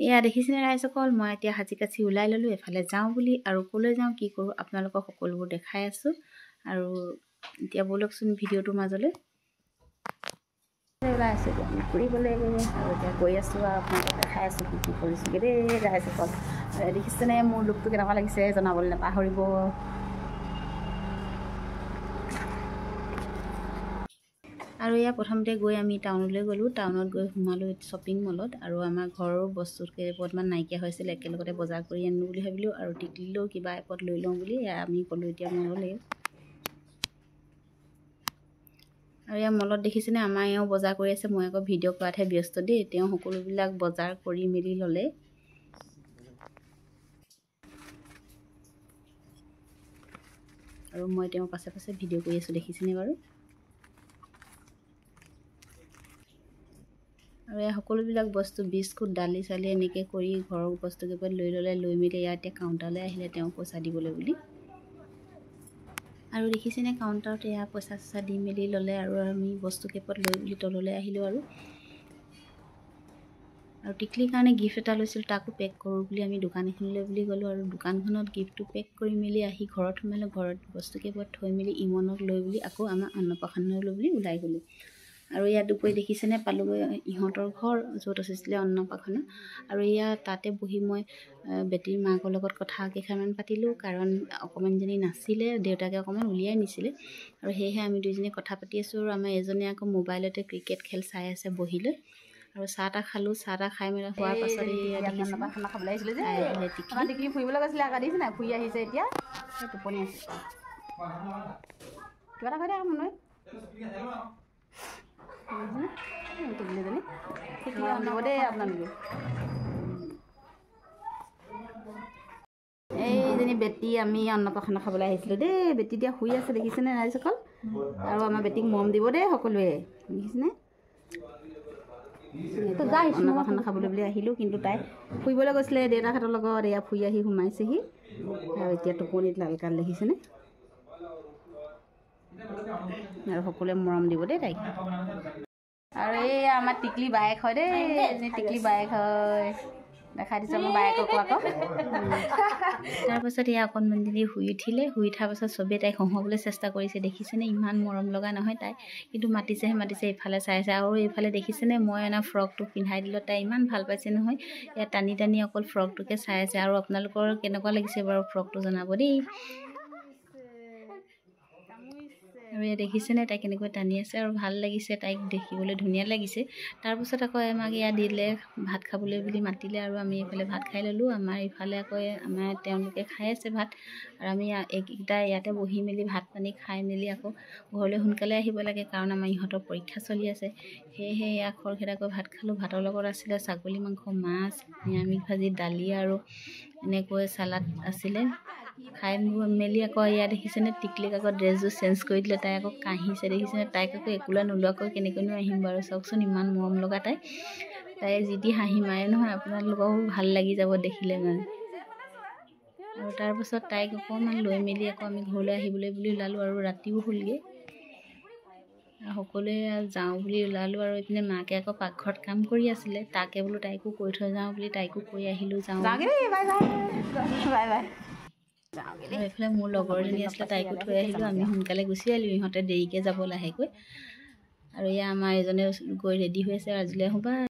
এয়া দেখিছেনে ৰাইজসকল, মই এতিয়া সাজি কাচি ওলাই ল'লোঁ এফালে যাওঁ বুলি। আৰু ক'লৈ যাওঁ কি কৰোঁ আপোনালোকক সকলোবোৰ দেখাই আছোঁ। আৰু এতিয়া ব'লকচোন ভিডিঅ'টোৰ মাজলৈ ওলাই আছোঁ। এতিয়া আমি ফুৰিবলৈ আৰু এতিয়া গৈ আছোঁ আৰু আপোনালোকক দেখাই আছোঁ কি কৰিছোঁগৈ দেই ৰাইজসকল। দেখিছেনে মোৰ লুকটো কেনেকুৱা লাগিছে জনাবলৈ নাপাহৰিব। আৰু এয়া প্ৰথমতে গৈ আমি টাউনলৈ গ'লোঁ। টাউনত গৈ সোমালোঁ শ্বপিং মলত। আৰু আমাৰ ঘৰৰ বস্তু কেইপদমান নাইকিয়া হৈছিল, একেলগতে বজাৰ কৰি আনিলোঁ বুলি ভাবিলোঁ। আৰু টিকলিলৈও কিবা এপদ লৈ লওঁ বুলি আমি ক'লোঁ এতিয়া মললৈ। আৰু এয়া মলত দেখিছেনে আমাৰ এওঁ বজাৰ কৰি আছে, মই আকৌ ভিডিঅ' কৰাতহে ব্যস্ত দেই। তেওঁ সকলোবিলাক বজাৰ কৰি মেলি ল'লে। আৰু মই তেওঁৰ পাছে পাছে ভিডিঅ' কৰি আছোঁ, দেখিছেনে বাৰু। আৰু এই সকলোবিলাক বস্তু বিস্কুট দালি চালি এনেকৈ কৰি ঘৰৰ বস্তু কেইপদ লৈ ল'লে। লৈ মেলি ইয়াত এতিয়া কাউণ্টাৰলৈ আহিলে তেওঁ পইচা দিবলৈ বুলি। আৰু দেখিছেনে কাউণ্টাৰত এয়া পইচা চইচা দি মেলি ল'লে। আৰু আমি বস্তু কেইপদ লৈ বুলি তললৈ আহিলোঁ। আৰু টিকলিৰ কাৰণে গিফ্ট এটা লৈছিলোঁ, তাকো পেক কৰোঁ বুলি আমি দোকান এখনলৈ বুলি গ'লোঁ। আৰু দোকানখনত গিফ্টটো পেক কৰি মেলি আহি ঘৰত সোমালোঁ। ঘৰত বস্তু কেইপদ থৈ মেলি ইমনক লৈ বুলি আকৌ আমাৰ অন্নপ্ৰাশনলৈ বুলি ওলাই গ'লোঁ। আৰু ইয়াত দুপৰীয়া দেখিছেনে পালোঁগৈ ইহঁতৰ ঘৰ য'ত আছিলে অন্নপ্ৰাশন। আৰু এয়া তাতে বহি মই বেটীৰ মাকৰ লগত কথা কেইষাৰমান পাতিলোঁ, কাৰণ অকণমানজনী নাছিলে, দেউতাকে অকণমান উলিয়াই নিছিলে। আৰু সেয়েহে আমি দুইজনী কথা পাতি আছোঁ। আৰু আমাৰ এজনে আকৌ মোবাইলতে ক্ৰিকেট খেল চাই আছে বহি লৈ। আৰু চাহ তাহ খালোঁ। চাহ তাহ খাই মেলি হোৱাৰ পাছত খানা খাবলৈ আহিছিলোঁ যে টিকলি ফুৰিবলৈ গৈছিলে আকৌ দেখিছে নাই, ফুৰি আহিছে এতিয়া টোপনি আছে। কিবা এটা কৈ দে মনে টিকলিজনী দিব দেই আপোনালোকে। এইজনী বেটী আমি অন্নপ্ৰাশন খাবলৈ আহিছিলোঁ দেই। বেটী এতিয়া শুই আছে দেখিছেনে ৰাইজসকল। আৰু আমাৰ বেটীক মৰম দিব দেই সকলোৱে, দেখিছেনে। অন্নপ্ৰাশন খাবলৈ বুলি আহিলোঁ, কিন্তু তাই ফুৰিবলৈ গৈছিলে দেউতাকহঁতৰ লগত। এয়া ফুৰি আহি সোমাইছেহি আৰু এতিয়া টোপনিত লালকাল দেখিছেনে। আৰু সকলোৱে মৰম দিব দেই তাইক। আৰু এইয়া আমাৰ টিকলি বায়েক হয় দেই, টিকলি বায়েক হয়। দেখাই দিছোঁ আমাৰ বায়েককো আকৌ। তাৰপাছত এয়া অকণমানজনী শুই উঠিলে। শুই উঠাৰ পাছত চবেই তাইক হহুৱাবলৈ চেষ্টা কৰিছে, দেখিছেনে ইমান মৰম লগা নহয় তাই, কিন্তু মাতিছেহে মাতিছে। ইফালে চাইছে আৰু এইফালে দেখিছেনে মই অনা ফ্ৰকটো পিন্ধাই দিলোঁ। তাই ইমান ভাল পাইছে নহয়, ইয়াত টানি টানি অকল ফ্ৰকটোকে চাই আছে। আৰু আপোনালোকৰ কেনেকুৱা লাগিছে বাৰু ফ্ৰকটো জনাব দেই। আৰু এয়া দেখিছেনে তাই কেনেকৈ টানি আছে, আৰু ভাল লাগিছে তাইক দেখিবলৈ ধুনীয়া লাগিছে। তাৰপিছত আকৌ আমাক ইয়াত দিলে ভাত খাবলৈ বুলি মাতিলে। আৰু আমি এইফালে ভাত খাই ল'লোঁ। আমাৰ ইফালে আকৌ তেওঁলোকে খাই আছে ভাত। আৰু আমি এইকেইটা ইয়াতে বহি মেলি ভাত পানী খাই মেলি আকৌ ঘৰলৈ সোনকালে আহিব লাগে, কাৰণ আমাৰ ইহঁতৰ পৰীক্ষা চলি আছে। সেয়েহে এয়া খৰখেদাকৈ ভাত খালোঁ। ভাতৰ লগত আছিলে ছাগলী মাংস, মাছ, নিৰামিষ ভাজি, দালি আৰু এনেকৈ চালাড আছিলে। খাই মেলি আকৌ ইয়াত দেখিছেনে টিকলিক আকৌ ড্ৰেছযোৰ চেঞ্জ কৰি দিলে। তাই আকৌ কাঁহিছে দেখিছেনে। তাইক আকৌ একোলৈ নোলোৱাকৈ কেনেকৈনো আহিম বাৰু, চাওকচোন ইমান মৰম লগা তাই। তাই যি টি হাঁহি মাৰে নহয়, আপোনালোকৰো ভাল লাগি যাব দেখিলে মানে। আৰু তাৰপাছত তাইক অকণমান লৈ মেলি আকৌ আমি ঘৰলৈ আহিবলৈ বুলি ওলালোঁ। আৰু ৰাতিও হ'লগৈ, সকলোৱে যাওঁ বুলি ওলালোঁ। আৰু এইপিনে মাকে আকৌ পাকঘৰত কাম কৰি আছিলে, তাকে বোলো তাইকো কৈ থৈ যাওঁ বুলি তাইকো কৈ আহিলোঁ যাওঁ। আৰু এইফালে মোৰ লগৰজনী আছিলে, তাইকো থৈ আহিলোঁ। আমি সোনকালে গুচি আহিলোঁ, ইহঁতে দেৰিকৈ যাব লাহেকৈ। আৰু এয়া আমাৰ এজনে গৈ ৰেডি হৈ আছে, আজিলৈ আহোঁ বা।